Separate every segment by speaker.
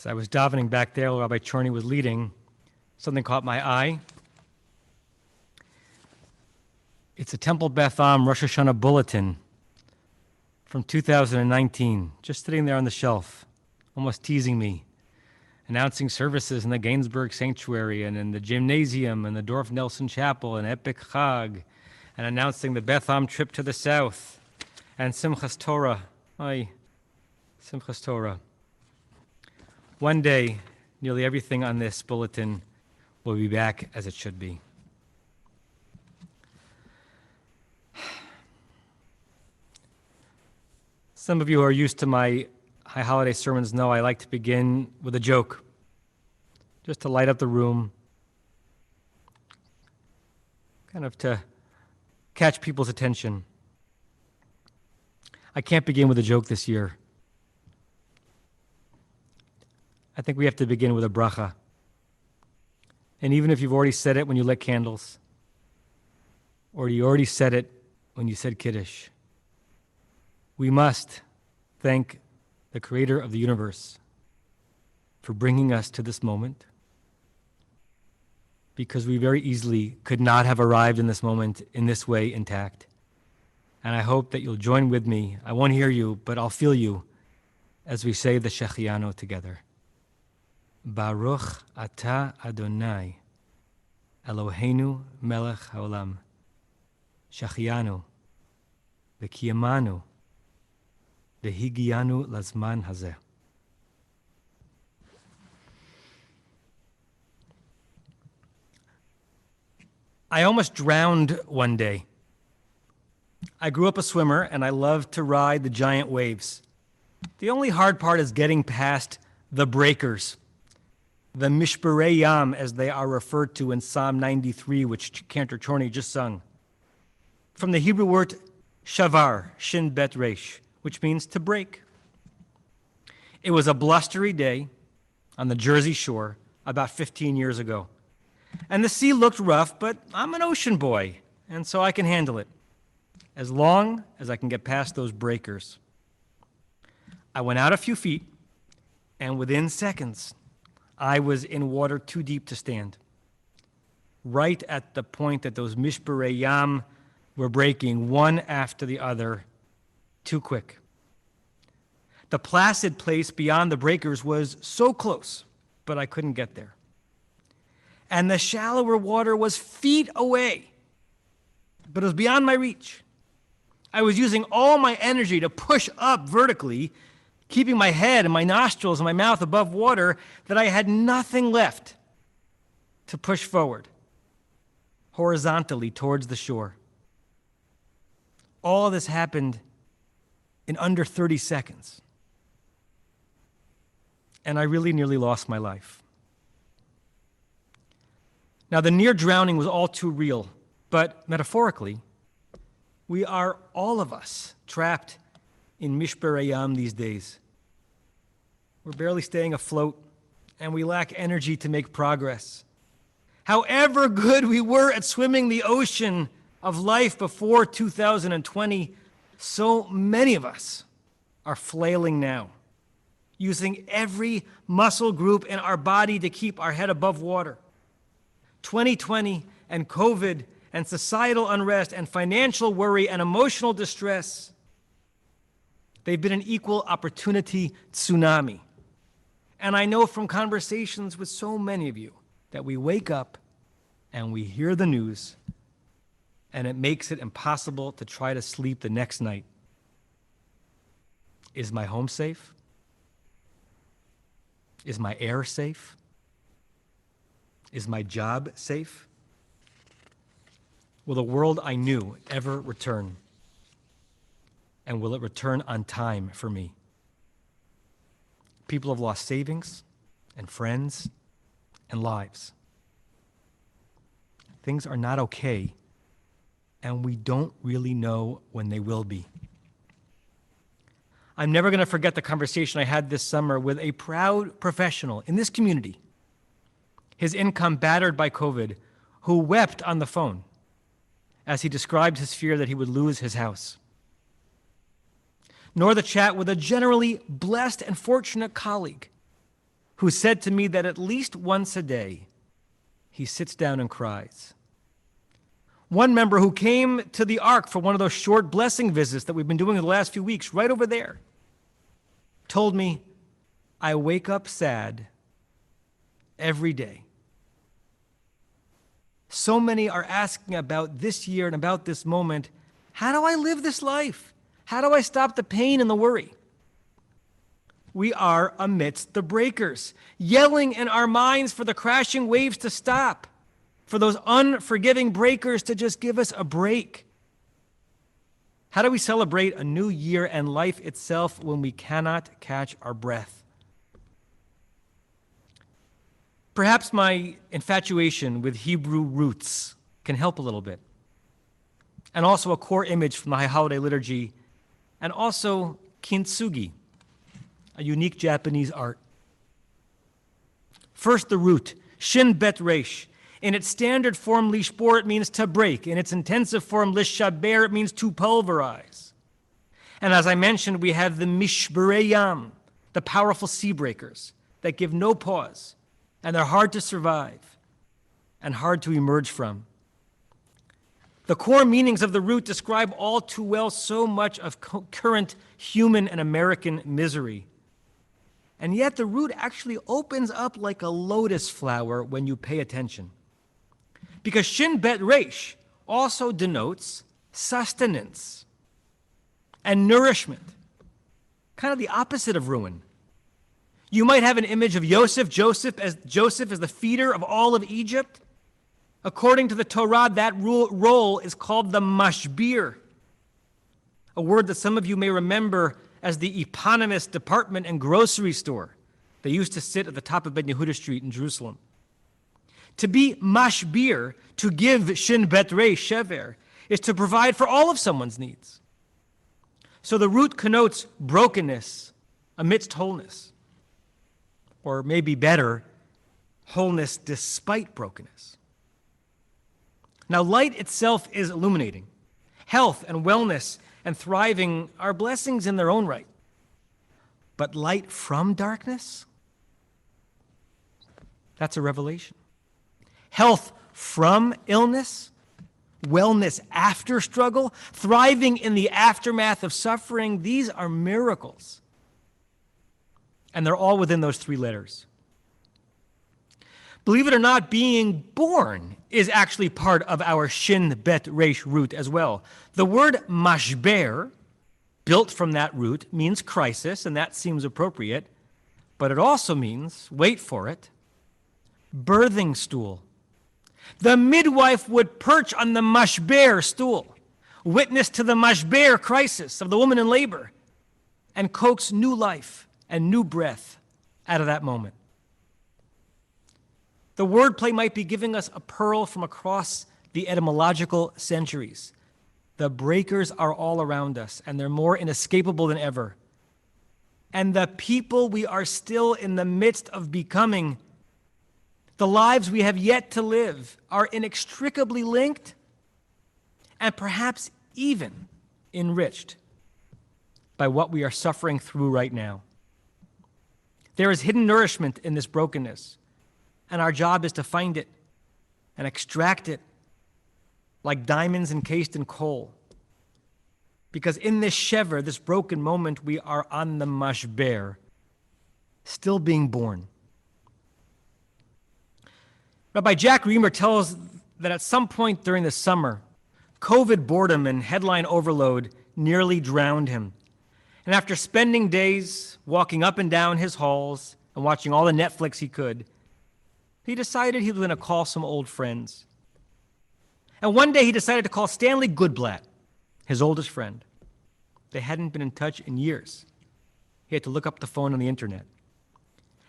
Speaker 1: As I was davening back there, Rabbi Chorny was leading. Something caught my eye. It's a Temple Beth Am Rosh Hashanah bulletin from 2019, just sitting there on the shelf, almost teasing me, announcing services in the Gainsbourg Sanctuary and in the Gymnasium and the Dorf Nelson Chapel and Epic Chag, and announcing the Beth Am trip to the south and Simchas Torah. Simchas Torah. One day, nearly everything on this bulletin will be back as it should be. Some of you who are used to my high holiday sermons know I like to begin with a joke, just to light up the room, kind of to catch people's attention. I can't begin with a joke this year. I think we have to begin with a bracha. And even if you've already said it when you lit candles, or you already said it when you said Kiddush, we must thank the Creator of the universe for bringing us to this moment, because we very easily could not have arrived in this moment in this way intact. And I hope that you'll join with me. I won't hear you, but I'll feel you as we say the Shechianu together. Baruch Ata Adonai, Eloheinu Melech Haolam, Shechianu, V'kiyamanu, V'higianu Lazman Hazeh. I almost drowned one day. I grew up a swimmer, and I loved to ride the giant waves. The only hard part is getting past the breakers, the mishperei yam, as they are referred to in Psalm 93, which Cantor Chorny just sung. From the Hebrew word shavar, shin bet resh, which means to break. It was a blustery day on the Jersey Shore about 15 years ago. And the sea looked rough, but I'm an ocean boy, and so I can handle it, as long as I can get past those breakers. I went out a few feet, and within seconds, I was in water too deep to stand. Right at the point that those mishperei yam were breaking, one after the other, too quick. The placid place beyond the breakers was so close, but I couldn't get there. And the shallower water was feet away, but it was beyond my reach. I was using all my energy to push up vertically, keeping my head and my nostrils and my mouth above water, that I had nothing left to push forward horizontally towards the shore. All this happened in under 30 seconds. And I really nearly lost my life. Now, the near drowning was all too real, but metaphorically, we are, all of us, trapped in mishperei yam these days. We're barely staying afloat, and we lack energy to make progress. However good we were at swimming the ocean of life before 2020, so many of us are flailing now, using every muscle group in our body to keep our head above water. 2020 and COVID and societal unrest and financial worry and emotional distress, they've been an equal opportunity tsunami. And I know from conversations with so many of you that we wake up and we hear the news, and it makes it impossible to try to sleep the next night. Is my home safe? Is my air safe? Is my job safe? Will the world I knew ever return? And will it return on time for me? People have lost savings and friends and lives. Things are not okay, and we don't really know when they will be. I'm never going to forget the conversation I had this summer with a proud professional in this community, his income battered by COVID, who wept on the phone as he described his fear that he would lose his house. Nor the chat with a generally blessed and fortunate colleague who said to me that at least once a day he sits down and cries. One member who came to the Ark for one of those short blessing visits that we've been doing in the last few weeks, right over there, told me, I wake up sad every day. So many are asking about this year and about this moment. How do I live this life? How do I stop the pain and the worry? We are amidst the breakers, yelling in our minds for the crashing waves to stop, for those unforgiving breakers to just give us a break. How do we celebrate a new year and life itself when we cannot catch our breath? Perhaps my infatuation with Hebrew roots can help a little bit. And also a core image from the High Holiday Liturgy, and also kintsugi, a unique Japanese art. First, the root, shin bet resh. In its standard form, lishbor, it means to break. In its intensive form, lishaber, it means to pulverize. And as I mentioned, we have the mishbereyam, the powerful sea breakers that give no pause, and they're hard to survive and hard to emerge from. The core meanings of the root describe all too well so much of current human and American misery. And yet the root actually opens up like a lotus flower when you pay attention. Because shin bet resh also denotes sustenance and nourishment, kind of the opposite of ruin. You might have an image of Joseph as the feeder of all of Egypt. According to the Torah, that role is called the mashbir, a word that some of you may remember as the eponymous department and grocery store that used to sit at the top of Ben Yehuda Street in Jerusalem. To be mashbir, to give shin bet resh shever, is to provide for all of someone's needs. So the root connotes brokenness amidst wholeness. Or maybe better, wholeness despite brokenness. Now, light itself is illuminating. Health and wellness and thriving are blessings in their own right. But light from darkness? That's a revelation. Health from illness? Wellness after struggle? Thriving in the aftermath of suffering? These are miracles. And they're all within those three letters. Believe it or not, being born is actually part of our shin bet resh root as well. The word mashber, built from that root, means crisis, and that seems appropriate. But it also means, wait for it, birthing stool. The midwife would perch on the mashber stool, witness to the mashber crisis of the woman in labor, and coax new life and new breath out of that moment. The wordplay might be giving us a pearl from across the etymological centuries. The breakers are all around us, and they're more inescapable than ever. And the people we are still in the midst of becoming, the lives we have yet to live, are inextricably linked and perhaps even enriched by what we are suffering through right now. There is hidden nourishment in this brokenness. And our job is to find it and extract it like diamonds encased in coal. Because in this shever, this broken moment, we are on the mashber, still being born. Rabbi Jack Reamer tells that at some point during the summer, COVID boredom and headline overload nearly drowned him. And after spending days walking up and down his halls and watching all the Netflix he could, he decided he was going to call some old friends. And one day he decided to call Stanley Goodblatt, his oldest friend. They hadn't been in touch in years. He had to look up the phone on the internet.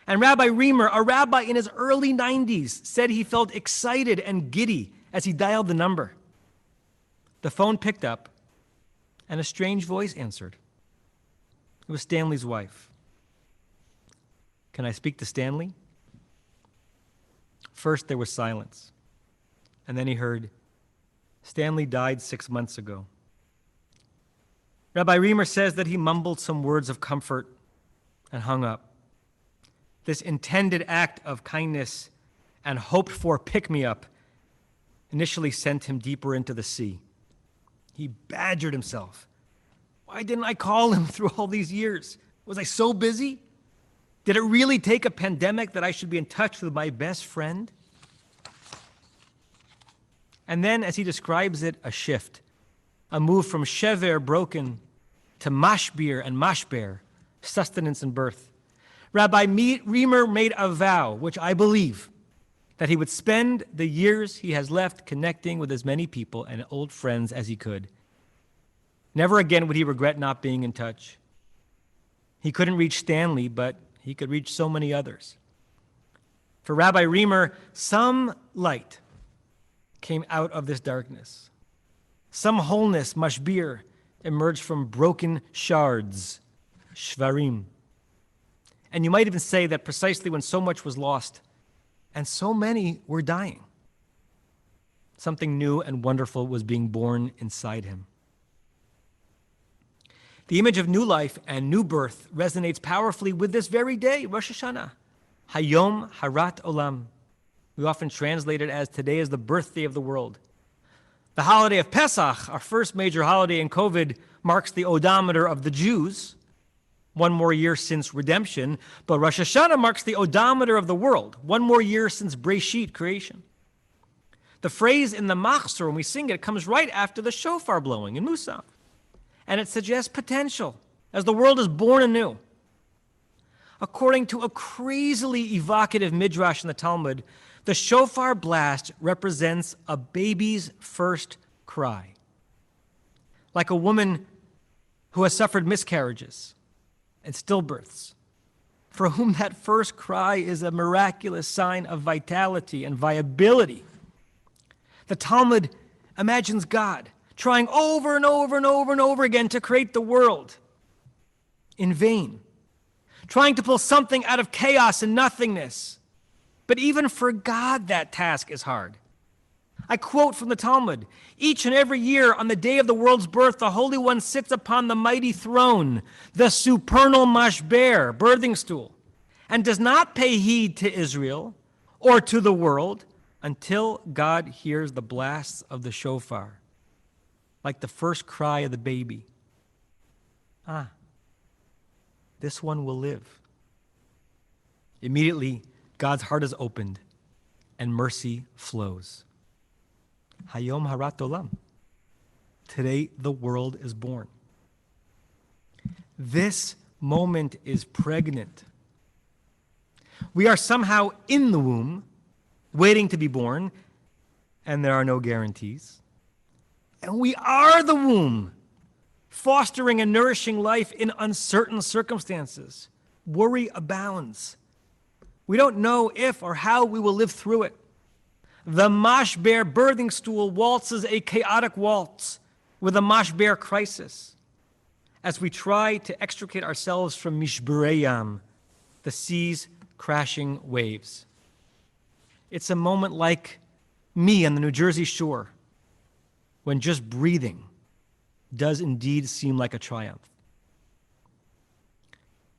Speaker 1: And Rabbi Reamer, a rabbi in his early 90s, said he felt excited and giddy as he dialed the number. The phone picked up, and a strange voice answered. It was Stanley's wife. Can I speak to Stanley? First, there was silence. And then he heard, Stanley died 6 months ago. Rabbi Reamer says that he mumbled some words of comfort and hung up. This intended act of kindness and hoped for pick-me-up initially sent him deeper into the sea. He badgered himself. Why didn't I call him through all these years? Was I so busy? Did it really take a pandemic that I should be in touch with my best friend? And then, as he describes it, a shift, a move from shever, broken, to mashbir and mashber, sustenance and birth. Rabbi Reimer made a vow, which I believe, that he would spend the years he has left connecting with as many people and old friends as he could. Never again would he regret not being in touch. He couldn't reach Stanley, but he could reach so many others. For Rabbi Reimer, some light came out of this darkness. Some wholeness, mashbir, emerged from broken shards, shvarim. And you might even say that precisely when so much was lost and so many were dying, something new and wonderful was being born inside him. The image of new life and new birth resonates powerfully with this very day, Rosh Hashanah, Hayom Harat Olam. We often translate it as today is the birthday of the world. The holiday of Pesach, our first major holiday in COVID, marks the odometer of the Jews, one more year since redemption, but Rosh Hashanah marks the odometer of the world, one more year since Breshit, creation. The phrase in the Machzor, when we sing it, comes right after the shofar blowing in Musaf, and it suggests potential as the world is born anew. According to a crazily evocative midrash in the Talmud, the shofar blast represents a baby's first cry. Like a woman who has suffered miscarriages and stillbirths, for whom that first cry is a miraculous sign of vitality and viability. The Talmud imagines God trying over and over and over and over again to create the world in vain, trying to pull something out of chaos and nothingness. But even for God, that task is hard. I quote from the Talmud, each and every year on the day of the world's birth, the Holy One sits upon the mighty throne, the supernal mashber, birthing stool, and does not pay heed to Israel or to the world until God hears the blasts of the shofar, like the first cry of the baby. This one will live. Immediately, God's heart is opened and mercy flows. Hayom Harat Olam. Today the world is born. This moment is pregnant. We are somehow in the womb, waiting to be born, and there are no guarantees. And we are the womb, fostering and nourishing life in uncertain circumstances. Worry abounds. We don't know if or how we will live through it. The mashber birthing stool waltzes a chaotic waltz with a mashber crisis as we try to extricate ourselves from mishberei, the sea's crashing waves. It's a moment like me on the New Jersey shore, when just breathing does indeed seem like a triumph.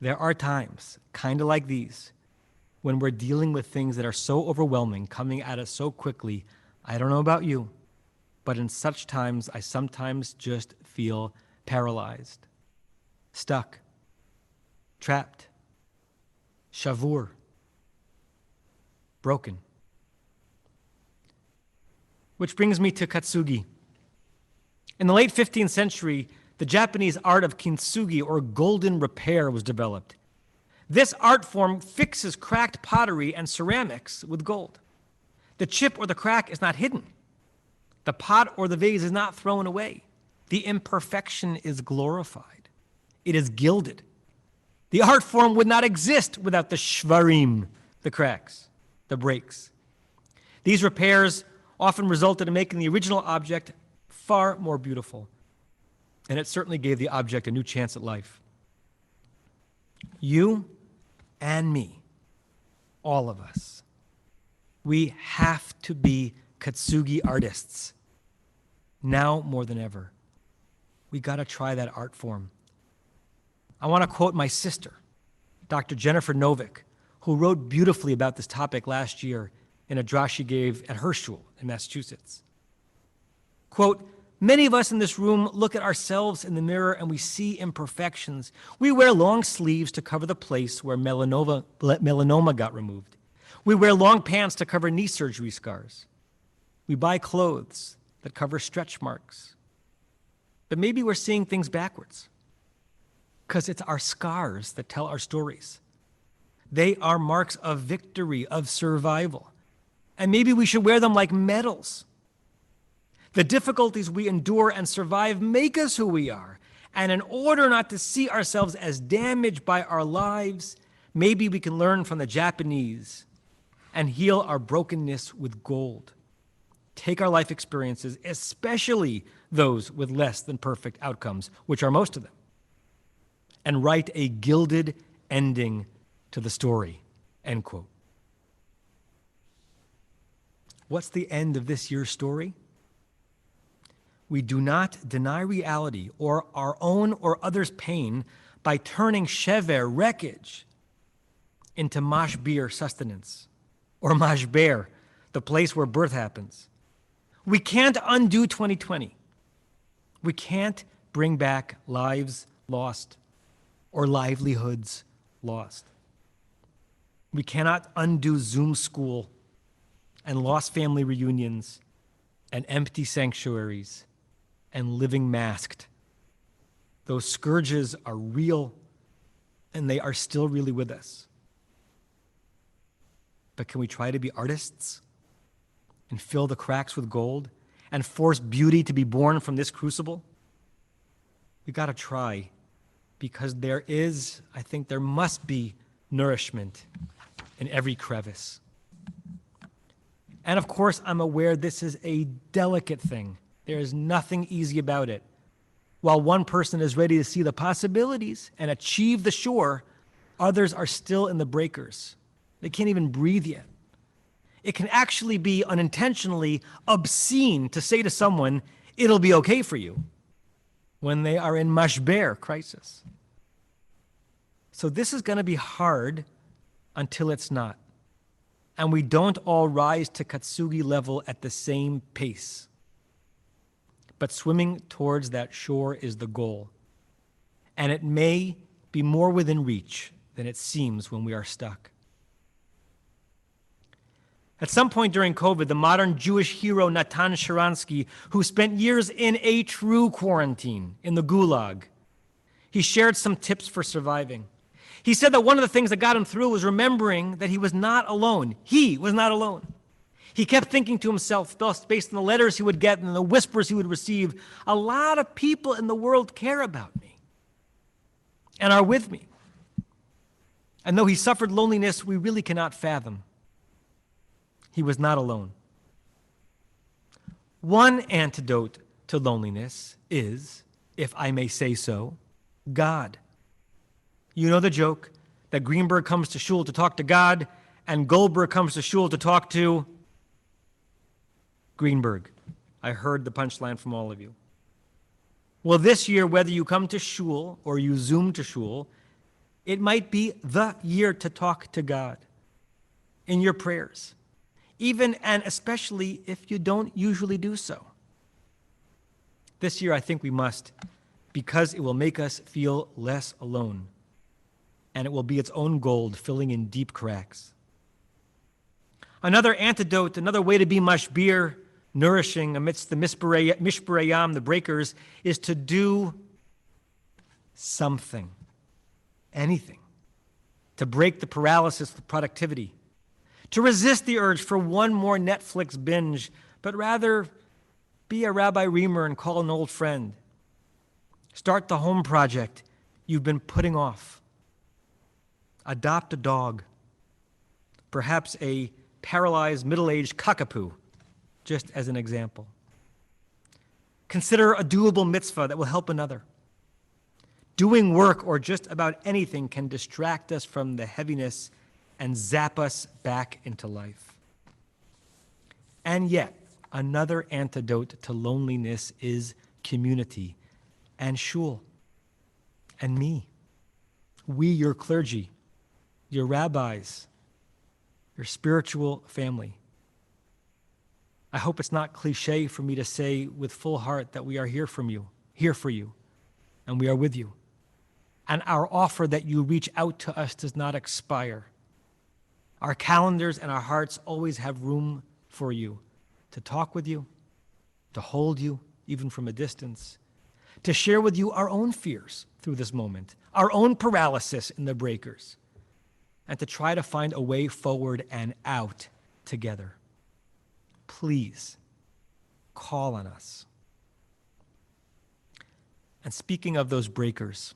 Speaker 1: There are times, kind of like these, when we're dealing with things that are so overwhelming, coming at us so quickly. I don't know about you, but in such times, I sometimes just feel paralyzed, stuck, trapped, shavur, broken. Which brings me to katsugi. In the late 15th century, the Japanese art of kintsugi, or golden repair, was developed. This art form fixes cracked pottery and ceramics with gold. The chip or the crack is not hidden. The pot or the vase is not thrown away. The imperfection is glorified. It is gilded. The art form would not exist without the shvarim, the cracks, the breaks. These repairs often resulted in making the original object far more beautiful, and it certainly gave the object a new chance at life. You and me, all of us, we have to be katsugi artists. Now more than ever, we got to try that art form. I want to quote my sister, Dr. Jennifer Novick, who wrote beautifully about this topic last year in a drash he gave at her shul in Massachusetts. Quote, "Many of us in this room look at ourselves in the mirror and we see imperfections. We wear long sleeves to cover the place where melanoma got removed. We wear long pants to cover knee surgery scars. We buy clothes that cover stretch marks. But maybe we're seeing things backwards, because it's our scars that tell our stories. They are marks of victory, of survival. And maybe we should wear them like medals. The difficulties we endure and survive make us who we are. And in order not to see ourselves as damaged by our lives, maybe we can learn from the Japanese and heal our brokenness with gold. Take our life experiences, especially those with less than perfect outcomes, which are most of them, and write a gilded ending to the story," end quote. What's the end of this year's story? We do not deny reality or our own or others' pain by turning shever, wreckage, into mashbir, sustenance, or mashber, the place where birth happens. We can't undo 2020. We can't bring back lives lost or livelihoods lost. We cannot undo Zoom school and lost family reunions and empty sanctuaries and living masked. Those scourges are real and they are still really with us. But can we try to be artists and fill the cracks with gold and force beauty to be born from this crucible? We got to try, because there must be nourishment in every crevice. And of course, I'm aware this is a delicate thing. There is nothing easy about it. While one person is ready to see the possibilities and achieve the shore, others are still in the breakers. They can't even breathe yet. It can actually be unintentionally obscene to say to someone, "It'll be okay for you," when they are in mashber, crisis. So this is going to be hard until it's not. And we don't all rise to Katsugi level at the same pace. But swimming towards that shore is the goal. And it may be more within reach than it seems when we are stuck. At some point during COVID, the modern Jewish hero Natan Sharansky, who spent years in a true quarantine in the Gulag, he shared some tips for surviving. He said that one of the things that got him through was remembering that he was not alone. He was not alone. He kept thinking to himself, based on the letters he would get and the whispers he would receive, a lot of people in the world care about me and are with me. And though he suffered loneliness we really cannot fathom, he was not alone. One antidote to loneliness is, if I may say so, God. You know the joke that Greenberg comes to shul to talk to God and Goldberg comes to shul to talk to Greenberg. I heard the punchline from all of you. Well, this year, whether you come to shul or you Zoom to shul, it might be the year to talk to God in your prayers, even and especially if you don't usually do so. This year, I think we must, because it will make us feel less alone, and it will be its own gold filling in deep cracks. Another antidote, another way to be mashbir, nourishing amidst the mishbarayam, the breakers, is to do something, anything, to break the paralysis of productivity, to resist the urge for one more Netflix binge, but rather be a Rabbi Reamer and call an old friend. Start the home project you've been putting off. Adopt a dog, perhaps a paralyzed middle-aged cockapoo, just as an example. Consider a doable mitzvah that will help another. Doing work or just about anything can distract us from the heaviness and zap us back into life. And yet, another antidote to loneliness is community and shul and me. We, your clergy, your rabbis, your spiritual family. I hope it's not cliche for me to say with full heart that we are here for you, and we are with you. And our offer that you reach out to us does not expire. Our calendars and our hearts always have room for you, to talk with you, to hold you, even from a distance, to share with you our own fears through this moment, our own paralysis in the breakers, and to try to find a way forward and out together. Please call on us. And speaking of those breakers,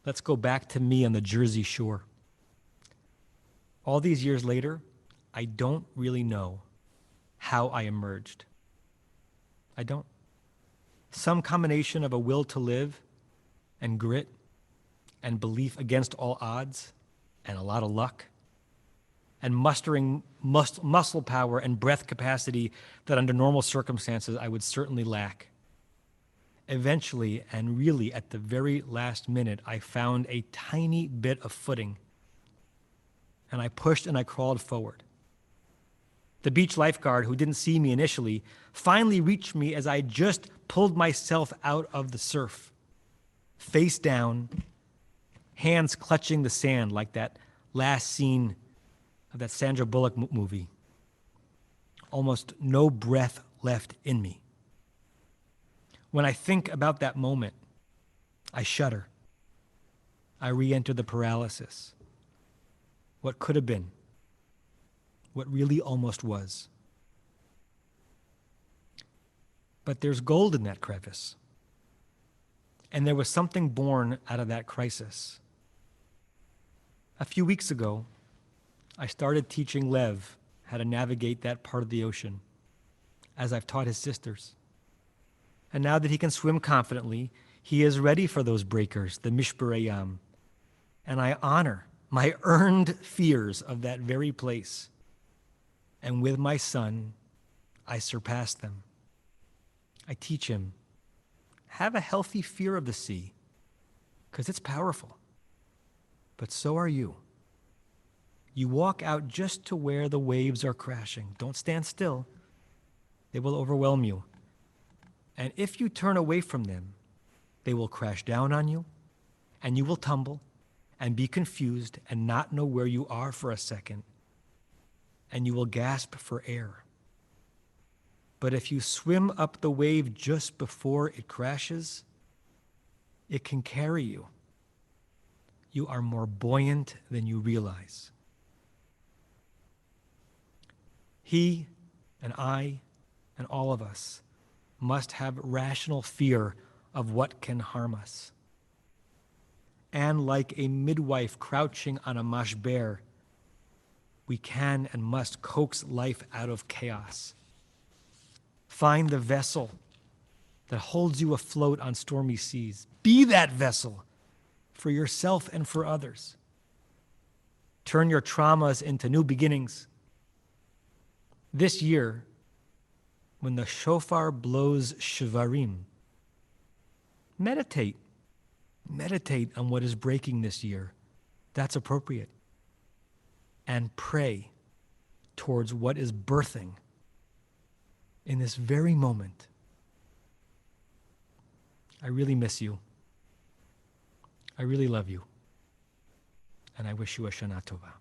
Speaker 1: let's go back to me on the Jersey Shore. All these years later, I don't really know how I emerged. I don't. Some combination of a will to live and grit and belief against all odds and a lot of luck and mustering muscle power and breath capacity that under normal circumstances I would certainly lack. Eventually, and really at the very last minute, I found a tiny bit of footing, and I pushed and I crawled forward. The beach lifeguard, who didn't see me initially, finally reached me as I just pulled myself out of the surf, face down, hands clutching the sand like that last scene of that Sandra Bullock movie. Almost no breath left in me. When I think about that moment, I shudder. I re-enter the paralysis. What could have been, what really almost was. But there's gold in that crevice. And there was something born out of that crisis. A few weeks ago, I started teaching Lev how to navigate that part of the ocean, as I've taught his sisters. And now that he can swim confidently, he is ready for those breakers, the mishparei. And I honor my earned fears of that very place. And with my son, I surpass them. I teach him, have a healthy fear of the sea, because it's powerful. But so are you. You walk out just to where the waves are crashing. Don't stand still. They will overwhelm you. And if you turn away from them, they will crash down on you, and you will tumble and be confused and not know where you are for a second, and you will gasp for air. But if you swim up the wave just before it crashes, it can carry you. You are more buoyant than you realize. He and I and all of us must have rational fear of what can harm us. And like a midwife crouching on a mashber, we can and must coax life out of chaos. Find the vessel that holds you afloat on stormy seas. Be that vessel for yourself and for others. Turn your traumas into new beginnings. This year, when the shofar blows shvarim, meditate. Meditate on what is breaking this year. That's appropriate. And pray towards what is birthing in this very moment. I really miss you. I really love you. And I wish you a Shana Tova.